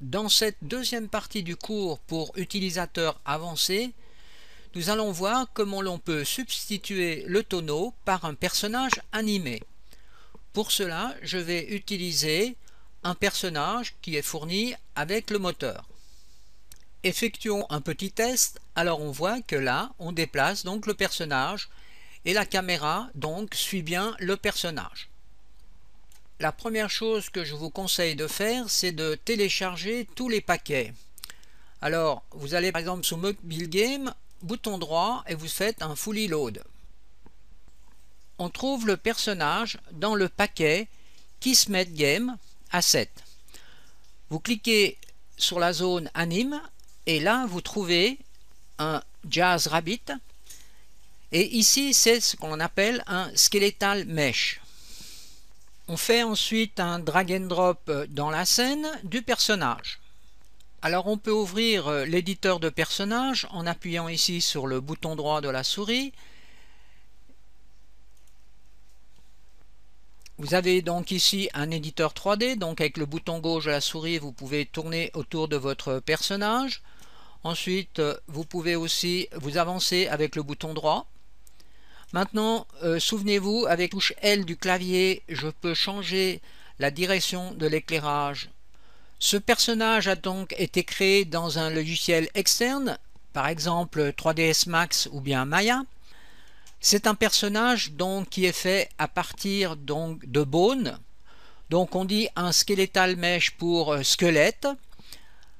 Dans cette deuxième partie du cours pour utilisateurs avancés, nous allons voir comment l'on peut substituer le tonneau par un personnage animé. Pour cela, je vais utiliser un personnage qui est fourni avec le moteur. Effectuons un petit test. Alors on voit que là, on déplace donc le personnage et la caméra donc suit bien le personnage. La première chose que je vous conseille de faire, c'est de télécharger tous les paquets. Alors, vous allez par exemple sur Mobile Game, bouton droit et vous faites un Fully Load. On trouve le personnage dans le paquet Kismet Game Asset. Vous cliquez sur la zone Anime et là vous trouvez un Jazz Rabbit et ici c'est ce qu'on appelle un Skeletal Mesh. On fait ensuite un drag and drop dans la scène du personnage. Alors on peut ouvrir l'éditeur de personnage en appuyant ici sur le bouton droit de la souris. Vous avez donc ici un éditeur 3D, donc avec le bouton gauche de la souris vous pouvez tourner autour de votre personnage. Ensuite vous pouvez aussi vous avancer avec le bouton droit. Maintenant, souvenez-vous, avec la touche L du clavier, je peux changer la direction de l'éclairage. Ce personnage a donc été créé dans un logiciel externe, par exemple 3ds Max ou bien Maya. C'est un personnage donc qui est fait à partir donc de bone. Donc on dit un skeletal mesh pour squelette.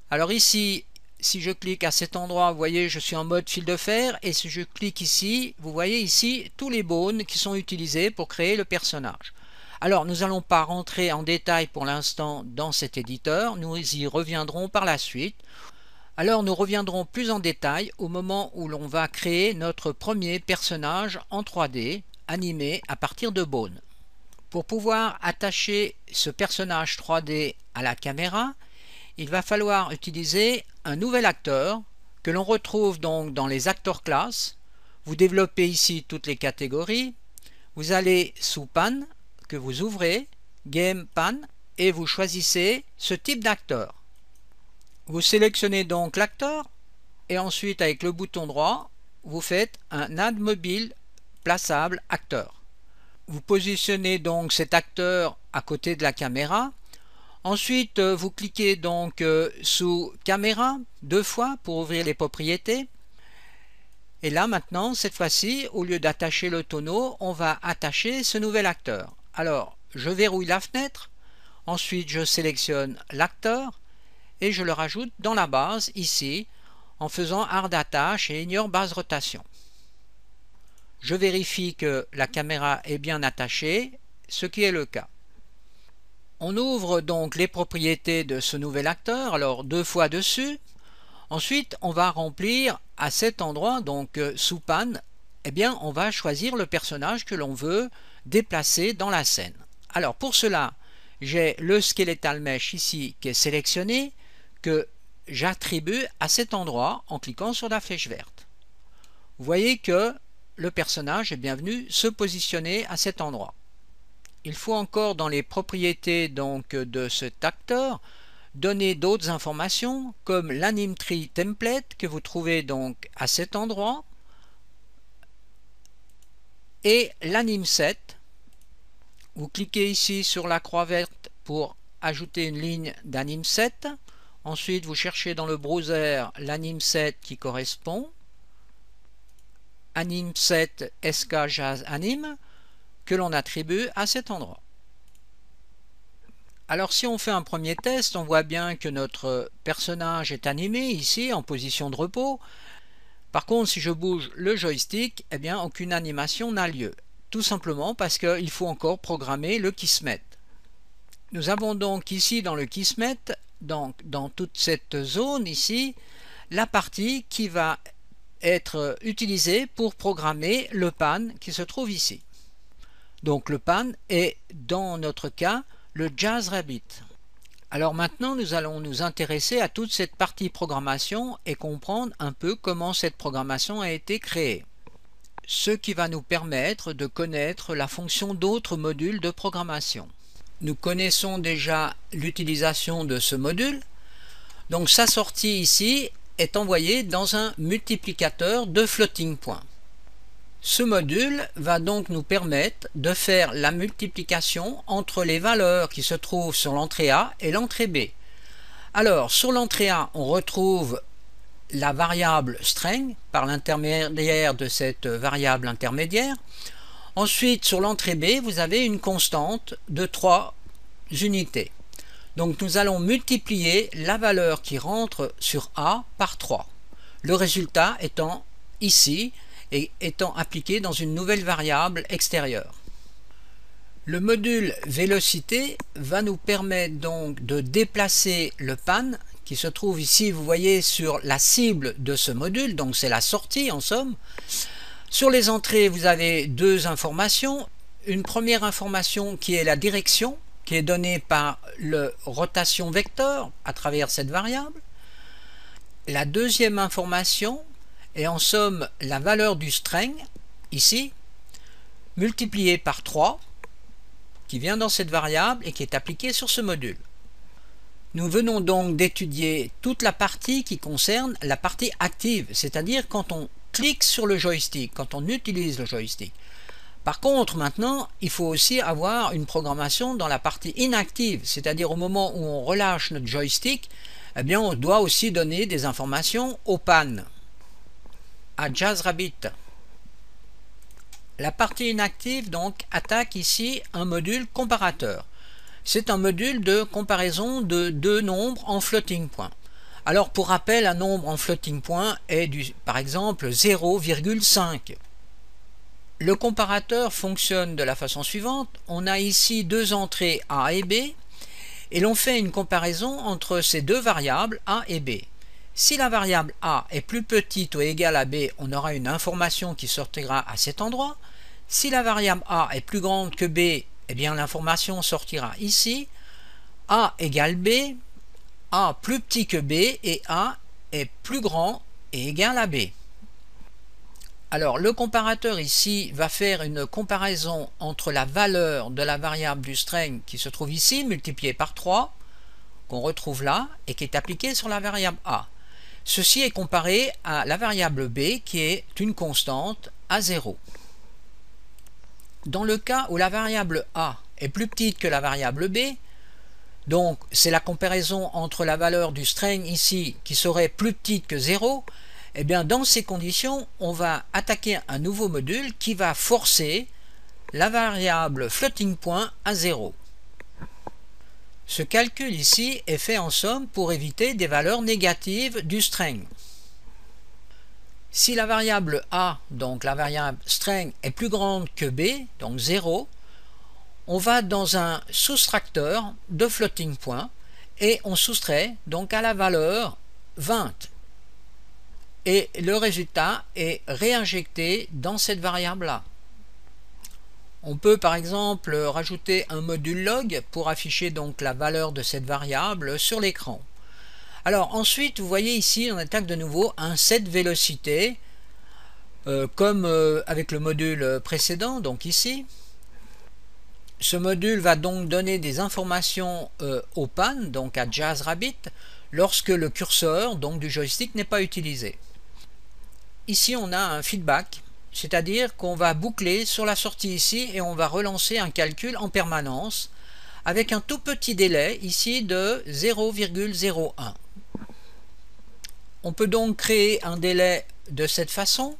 Alors ici, si je clique à cet endroit, vous voyez, je suis en mode fil de fer, et si je clique ici, vous voyez ici tous les bones qui sont utilisés pour créer le personnage. Alors, nous n'allons pas rentrer en détail pour l'instant dans cet éditeur, nous y reviendrons par la suite. Alors, nous reviendrons plus en détail au moment où l'on va créer notre premier personnage en 3D, animé à partir de bones. Pour pouvoir attacher ce personnage 3D à la caméra, il va falloir utiliser un nouvel acteur que l'on retrouve donc dans les acteurs classes. Vous développez ici toutes les catégories. Vous allez sous Pan, que vous ouvrez, Game Pan, et vous choisissez ce type d'acteur. Vous sélectionnez donc l'acteur et ensuite avec le bouton droit, vous faites un Add Mobile plaçable acteur. Vous positionnez donc cet acteur à côté de la caméra. Ensuite, vous cliquez donc sous caméra deux fois pour ouvrir les propriétés. Et là maintenant, cette fois-ci, au lieu d'attacher le tonneau, on va attacher ce nouvel acteur. Alors, je verrouille la fenêtre. Ensuite, je sélectionne l'acteur et je le rajoute dans la base ici en faisant Hard Attache et Ignore base rotation. Je vérifie que la caméra est bien attachée, ce qui est le cas. On ouvre donc les propriétés de ce nouvel acteur, alors deux fois dessus. Ensuite, on va remplir à cet endroit, donc sous Pan, eh bien, on va choisir le personnage que l'on veut déplacer dans la scène. Alors pour cela, j'ai le Skeletal Mesh ici qui est sélectionné, que j'attribue à cet endroit en cliquant sur la flèche verte. Vous voyez que le personnage est bien venu se positionner à cet endroit. Il faut encore dans les propriétés donc de cet acteur donner d'autres informations comme l'Anime Tree Template que vous trouvez donc à cet endroit et l'Anime Set. Vous cliquez ici sur la croix verte pour ajouter une ligne d'Anime Set. Ensuite vous cherchez dans le browser l'Anime Set qui correspond. Anime Set SK Jazz Anime que l'on attribue à cet endroit. Alors si on fait un premier test, on voit bien que notre personnage est animé ici en position de repos. Par contre, si je bouge le joystick, eh bien aucune animation n'a lieu. Tout simplement parce qu'il faut encore programmer le Kismet. Nous avons donc ici dans le Kismet, donc dans toute cette zone ici, la partie qui va être utilisée pour programmer le pan qui se trouve ici. Donc le pan est dans notre cas le Jazz Rabbit. Alors maintenant nous allons nous intéresser à toute cette partie programmation et comprendre un peu comment cette programmation a été créée. Ce qui va nous permettre de connaître la fonction d'autres modules de programmation. Nous connaissons déjà l'utilisation de ce module. Donc sa sortie ici est envoyée dans un multiplicateur de floating point. Ce module va donc nous permettre de faire la multiplication entre les valeurs qui se trouvent sur l'entrée A et l'entrée B. Alors sur l'entrée A, on retrouve la variable string par l'intermédiaire de cette variable intermédiaire. Ensuite, sur l'entrée B, vous avez une constante de 3 unités. Donc nous allons multiplier la valeur qui rentre sur A par 3. Le résultat étant ici et étant appliqué dans une nouvelle variable extérieure. Le module vélocité va nous permettre donc de déplacer le pan qui se trouve ici, vous voyez, sur la cible de ce module, donc c'est la sortie en somme. Sur les entrées, vous avez deux informations. Une première information qui est la direction, qui est donnée par le rotation vecteur à travers cette variable. La deuxième information est en somme la valeur du string, ici, multipliée par 3, qui vient dans cette variable et qui est appliquée sur ce module. Nous venons donc d'étudier toute la partie qui concerne la partie active, c'est-à-dire quand on clique sur le joystick, quand on utilise le joystick. Par contre, maintenant, il faut aussi avoir une programmation dans la partie inactive, c'est-à-dire au moment où on relâche notre joystick, eh bien, on doit aussi donner des informations au pan, à Jazzrabbit. La partie inactive donc attaque ici un module comparateur. C'est un module de comparaison de deux nombres en floating point. Alors pour rappel, un nombre en floating point est par exemple 0,5. Le comparateur fonctionne de la façon suivante. On a ici deux entrées A et B et l'on fait une comparaison entre ces deux variables A et B. Si la variable A est plus petite ou égale à B, on aura une information qui sortira à cet endroit. Si la variable A est plus grande que B, eh bien l'information sortira ici. A égale B, A plus petit que B et A est plus grand et égal à B. Alors le comparateur ici va faire une comparaison entre la valeur de la variable du string qui se trouve ici, multipliée par 3, qu'on retrouve là, et qui est appliquée sur la variable A. Ceci est comparé à la variable B qui est une constante à 0. Dans le cas où la variable A est plus petite que la variable B, donc c'est la comparaison entre la valeur du string ici qui serait plus petite que 0, et bien dans ces conditions, on va attaquer un nouveau module qui va forcer la variable floating point à 0. Ce calcul ici est fait en somme pour éviter des valeurs négatives du string. Si la variable A, donc la variable string, est plus grande que B, donc 0, on va dans un soustracteur de floating point et on soustrait donc à la valeur 20. Et le résultat est réinjecté dans cette variable-là. On peut par exemple rajouter un module log pour afficher donc la valeur de cette variable sur l'écran. Alors ensuite, vous voyez ici, on attaque de nouveau un set vélocité, comme avec le module précédent, donc ici. Ce module va donc donner des informations au pan, donc à Jazzrabbit, lorsque le curseur donc du joystick n'est pas utilisé. Ici, on a un feedback, c'est-à-dire qu'on va boucler sur la sortie ici et on va relancer un calcul en permanence avec un tout petit délai ici de 0,01. On peut donc créer un délai de cette façon.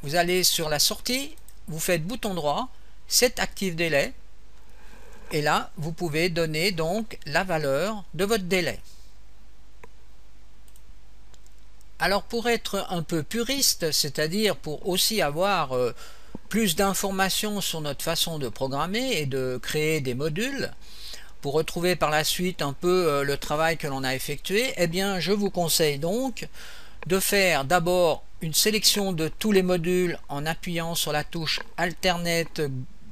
Vous allez sur la sortie, vous faites bouton droit, set active délai, et là vous pouvez donner donc la valeur de votre délai. Alors pour être un peu puriste, c'est-à-dire pour aussi avoir plus d'informations sur notre façon de programmer et de créer des modules, pour retrouver par la suite un peu le travail que l'on a effectué, eh bien je vous conseille donc de faire d'abord une sélection de tous les modules en appuyant sur la touche alternate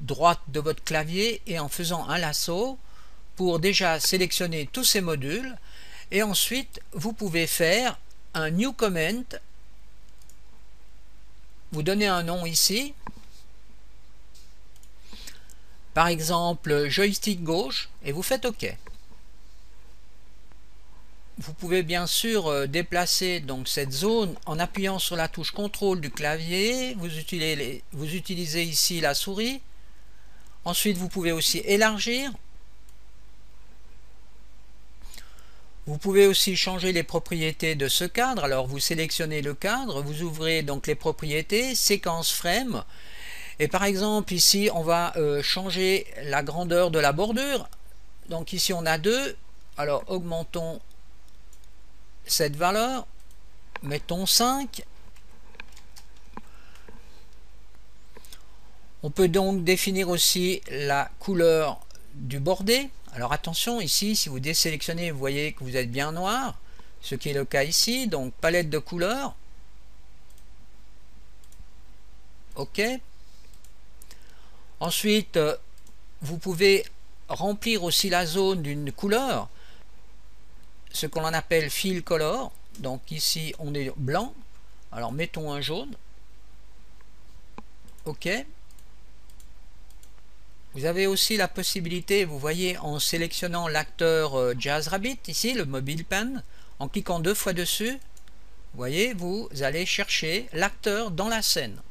droite de votre clavier et en faisant un lasso pour déjà sélectionner tous ces modules, et ensuite vous pouvez faire un new comment, vous donnez un nom ici, par exemple joystick gauche, et vous faites OK. vous pouvez bien sûr déplacer donc cette zone en appuyant sur la touche contrôle du clavier. Vous utilisez ici la souris. Ensuite, vous pouvez aussi élargir. Vous pouvez aussi changer les propriétés de ce cadre. Alors vous sélectionnez le cadre, vous ouvrez donc les propriétés, séquence frame. Et par exemple ici on va changer la grandeur de la bordure. Donc ici on a 2. Alors augmentons cette valeur. Mettons 5. On peut donc définir aussi la couleur du bordé. Alors attention, ici, si vous désélectionnez, vous voyez que vous êtes bien noir, ce qui est le cas ici. Donc palette de couleurs. OK. Ensuite, vous pouvez remplir aussi la zone d'une couleur, ce qu'on appelle fill color. Donc ici, on est blanc. Alors mettons un jaune. OK. Vous avez aussi la possibilité, vous voyez, en sélectionnant l'acteur Jazz Rabbit, ici, le mobile pen, en cliquant 2 fois dessus, vous voyez, vous allez chercher l'acteur dans la scène.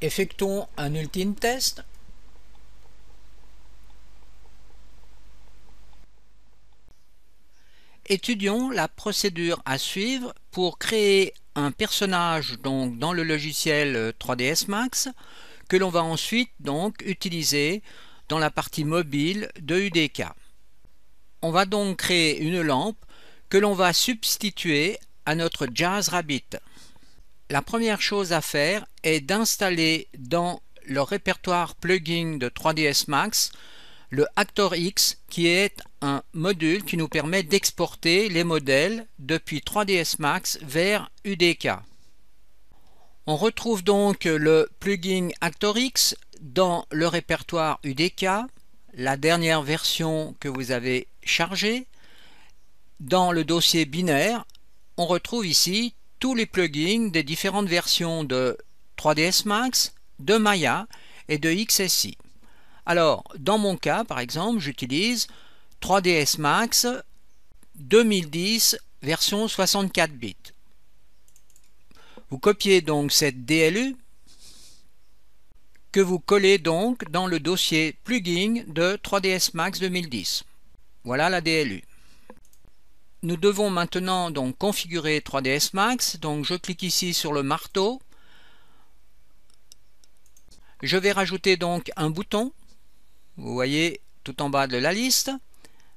Effectuons un ultime test. Étudions la procédure à suivre pour créer un personnage donc dans le logiciel 3ds Max que l'on va ensuite donc utiliser dans la partie mobile de UDK. On va donc créer une lampe que l'on va substituer à notre Jazz Rabbit. La première chose à faire est d'installer dans le répertoire plugin de 3ds Max le ActorX, qui est un module qui nous permet d'exporter les modèles depuis 3ds Max vers UDK. On retrouve donc le plugin ActorX dans le répertoire UDK, la dernière version que vous avez chargée. Dans le dossier binaire, on retrouve ici tous les plugins des différentes versions de 3ds Max, de Maya et de XSI. Alors, dans mon cas, par exemple, j'utilise 3ds Max 2010 version 64 bits. Vous copiez donc cette DLU que vous collez donc dans le dossier plugin de 3ds Max 2010. Voilà la DLU. Nous devons maintenant donc configurer 3ds Max. Donc je clique ici sur le marteau. Je vais rajouter donc un bouton. Vous voyez tout en bas de la liste.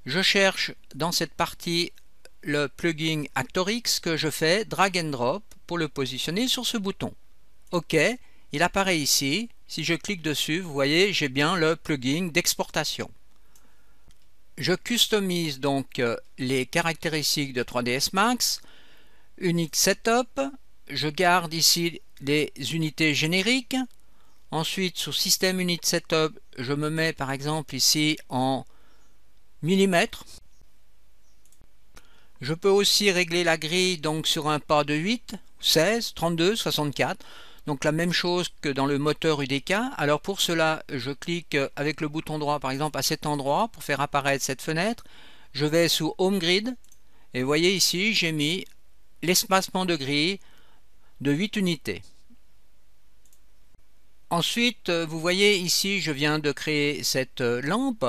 Je cherche dans cette partie le plugin ActorX que je fais drag and drop pour le positionner sur ce bouton. OK, il apparaît ici. Si je clique dessus, vous voyez, j'ai bien le plugin d'exportation. Je customise donc les caractéristiques de 3ds Max. Unique Setup. Je garde ici les unités génériques. Ensuite, sur System Unit Setup, je me mets par exemple ici en millimètres. Je peux aussi régler la grille donc sur un pas de 8, 16, 32, 64. Donc la même chose que dans le moteur UDK. Alors pour cela, je clique avec le bouton droit par exemple à cet endroit pour faire apparaître cette fenêtre. Je vais sous Home Grid et vous voyez ici, j'ai mis l'espacement de grille de 8 unités. Ensuite, vous voyez ici, je viens de créer cette lampe.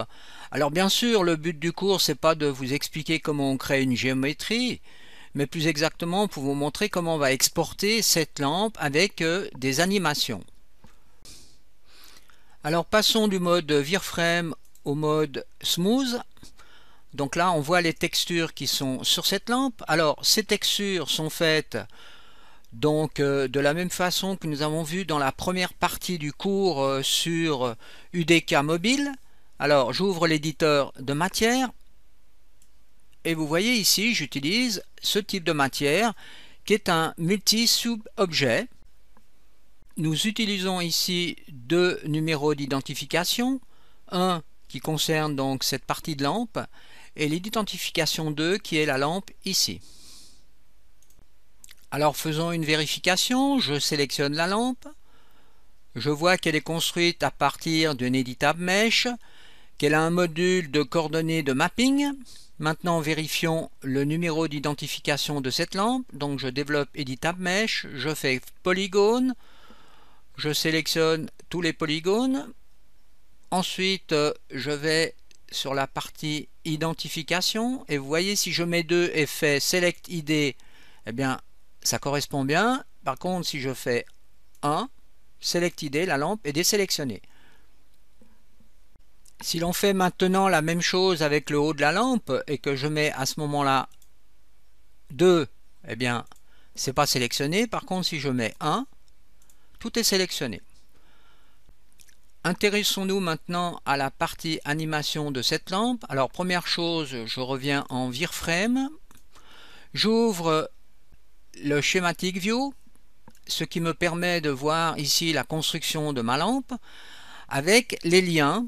Alors bien sûr, le but du cours, c'est pas de vous expliquer comment on crée une géométrie, mais plus exactement pour vous montrer comment on va exporter cette lampe avec des animations. Alors passons du mode Wireframe au mode Smooth. Donc là, on voit les textures qui sont sur cette lampe. Alors, ces textures sont faites donc de la même façon que nous avons vu dans la première partie du cours sur UDK Mobile. Alors j'ouvre l'éditeur de matière et vous voyez ici j'utilise ce type de matière qui est un multi-sub-objet. Nous utilisons ici 2 numéros d'identification, un qui concerne donc cette partie de lampe et l'identification 2 qui est la lampe ici. Alors faisons une vérification, je sélectionne la lampe, je vois qu'elle est construite à partir d'une éditable mesh, qu'elle a un module de coordonnées de mapping, Maintenant, vérifions le numéro d'identification de cette lampe. Donc, je développe Edit Tab Mesh, je fais polygone, je sélectionne tous les polygones. Ensuite, je vais sur la partie identification et vous voyez, si je mets 2 et fais Select ID, eh bien, ça correspond bien. Par contre, si je fais 1, Select ID, la lampe est désélectionnée. Si l'on fait maintenant la même chose avec le haut de la lampe et que je mets à ce moment-là 2, eh bien, c'est pas sélectionné. Par contre, si je mets 1, tout est sélectionné. Intéressons-nous maintenant à la partie animation de cette lampe. Alors, première chose, je reviens en wireframe. J'ouvre le Schematic View, ce qui me permet de voir ici la construction de ma lampe avec les liens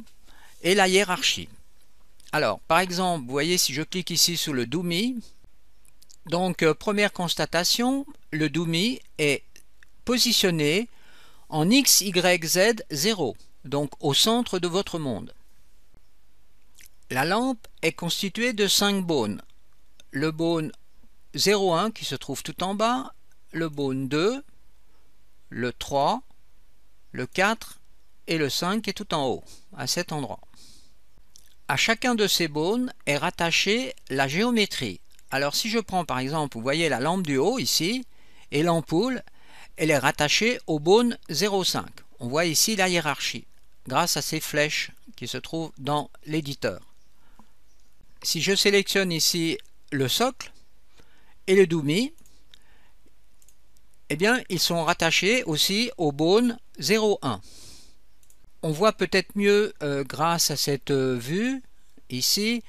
et la hiérarchie. Alors, par exemple, vous voyez, si je clique ici sur le Do Me, donc première constatation, le Do Me est positionné en X, Y, Z 0, donc au centre de votre monde. La lampe est constituée de 5 bones. Le bone 0,1 qui se trouve tout en bas, le bone 2, le 3, le 4 et le 5 qui est tout en haut, à cet endroit. À chacun de ces bones est rattachée la géométrie. Alors si je prends par exemple, vous voyez la lampe du haut ici, et l'ampoule, elle est rattachée au bone 0,5. On voit ici la hiérarchie, grâce à ces flèches qui se trouvent dans l'éditeur. Si je sélectionne ici le socle et le Do Me, eh bien ils sont rattachés aussi au bone 0,1. On voit peut-être mieux grâce à cette vue ici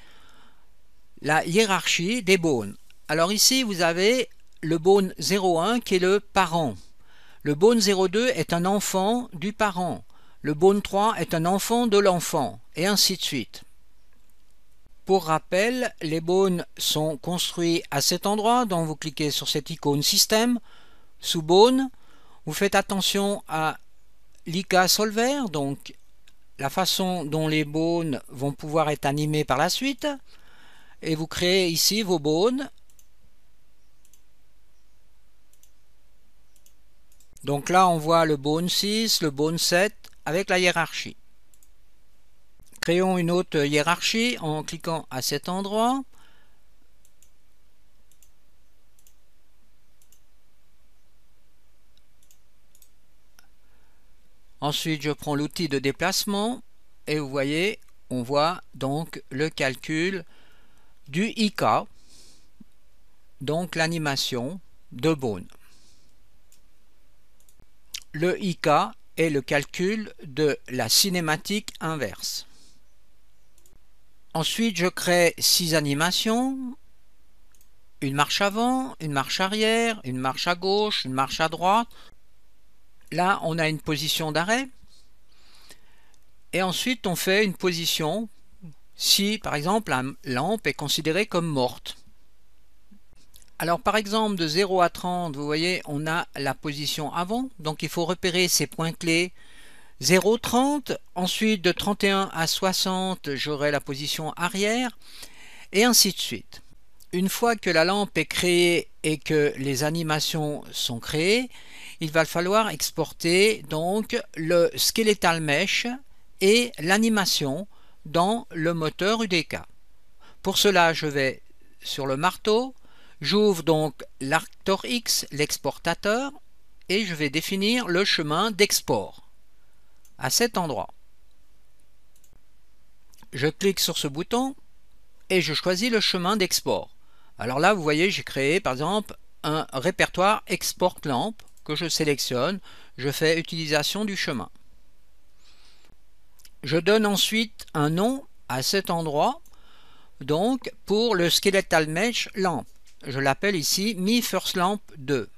la hiérarchie des bones. Alors ici vous avez le bone 0,1 qui est le parent. Le bone 0,2 est un enfant du parent. Le bone 3 est un enfant de l'enfant et ainsi de suite. Pour rappel, les bones sont construits à cet endroit, donc vous cliquez sur cette icône système, sous bone, vous faites attention à l'IK Solver, donc la façon dont les bones vont pouvoir être animés par la suite, et vous créez ici vos bones. Donc là on voit le bone 6, le bone 7 avec la hiérarchie. Créons une autre hiérarchie en cliquant à cet endroit. Ensuite, je prends l'outil de déplacement et vous voyez, on voit donc le calcul du IK, donc l'animation de bone. Le IK est le calcul de la cinématique inverse. Ensuite, je crée 6 animations, une marche avant, une marche arrière, une marche à gauche, une marche à droite. Là, on a une position d'arrêt. Et ensuite, on fait une position si, par exemple, la lampe est considérée comme morte. Alors, par exemple, de 0 à 30, vous voyez, on a la position avant. Donc, il faut repérer ces points clés 0, 30. Ensuite, de 31 à 60, j'aurai la position arrière. Et ainsi de suite. Une fois que la lampe est créée et que les animations sont créées, il va falloir exporter donc le Skeletal Mesh et l'animation dans le moteur UDK. Pour cela, je vais sur le marteau, j'ouvre donc l'Arctor X, l'exportateur, et je vais définir le chemin d'export à cet endroit. Je clique sur ce bouton et je choisis le chemin d'export. Alors là, vous voyez, j'ai créé par exemple un répertoire Export Lamp que je sélectionne, je fais utilisation du chemin. Je donne ensuite un nom à cet endroit, donc pour le Skeletal Mesh Lamp. Je l'appelle ici Mi First Lamp 2.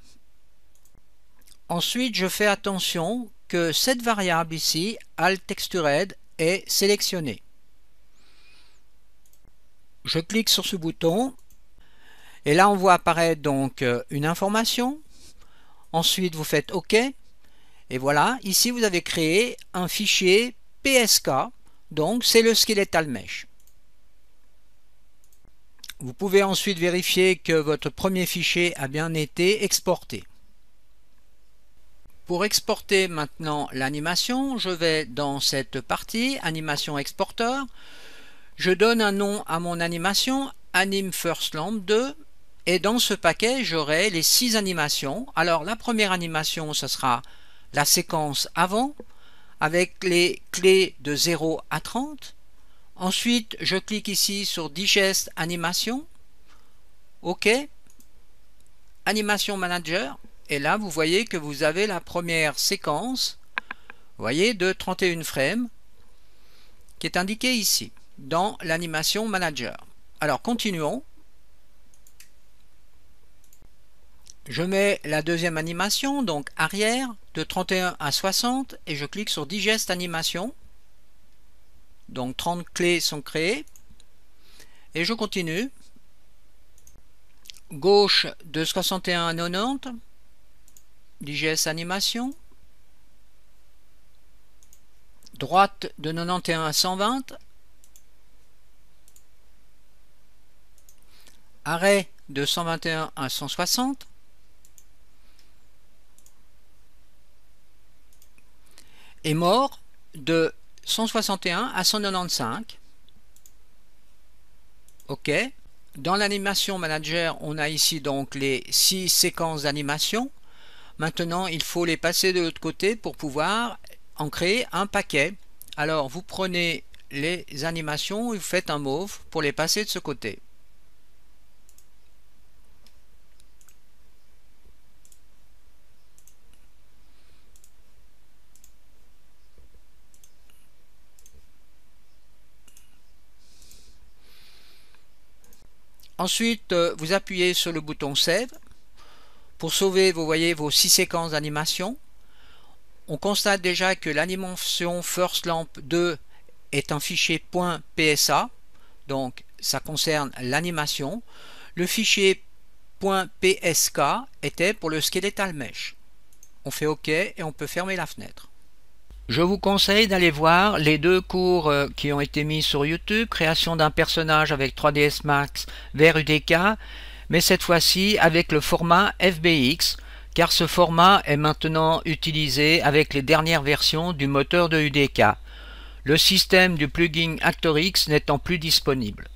Ensuite, je fais attention que cette variable ici, AltTextured, est sélectionnée. Je clique sur ce bouton et là on voit apparaître donc une information. Ensuite vous faites OK et voilà, ici vous avez créé un fichier PSK, donc c'est le Skeletal Mesh. Vous pouvez ensuite vérifier que votre premier fichier a bien été exporté. Pour exporter maintenant l'animation, je vais dans cette partie Animation Exporteur. Je donne un nom à mon animation, Anim First Lamp 2, et dans ce paquet, j'aurai les 6 animations. Alors la première animation, ce sera la séquence avant, avec les clés de 0 à 30. Ensuite, je clique ici sur Digest Animation. OK. Animation Manager. Et là, vous voyez que vous avez la première séquence, vous voyez, de 31 frames, qui est indiquée ici, dans l'animation Manager. Alors, continuons. Je mets la deuxième animation, donc arrière, de 31 à 60, et je clique sur Digest Animation. Donc, 30 clés sont créées. Et je continue. Gauche de 61 à 90. Digest Animation. Droite de 91 à 120. Arrêt de 121 à 160. Et mort de 161 à 195. OK. Dans l'animation manager, on a ici donc les 6 séquences d'animation. Maintenant, il faut les passer de l'autre côté pour pouvoir en créer un paquet. Alors, vous prenez les animations et vous faites un mauve pour les passer de ce côté. Ensuite, vous appuyez sur le bouton Save. Pour sauver, vous voyez vos 6 séquences d'animation. On constate déjà que l'animation First Lamp 2 est un fichier .psa, donc ça concerne l'animation. Le fichier .psk était pour le Skeletal Mesh. On fait OK et on peut fermer la fenêtre. Je vous conseille d'aller voir les 2 cours qui ont été mis sur YouTube, création d'un personnage avec 3ds Max vers UDK, mais cette fois-ci avec le format FBX, car ce format est maintenant utilisé avec les dernières versions du moteur de UDK, le système du plugin ActorX n'étant plus disponible.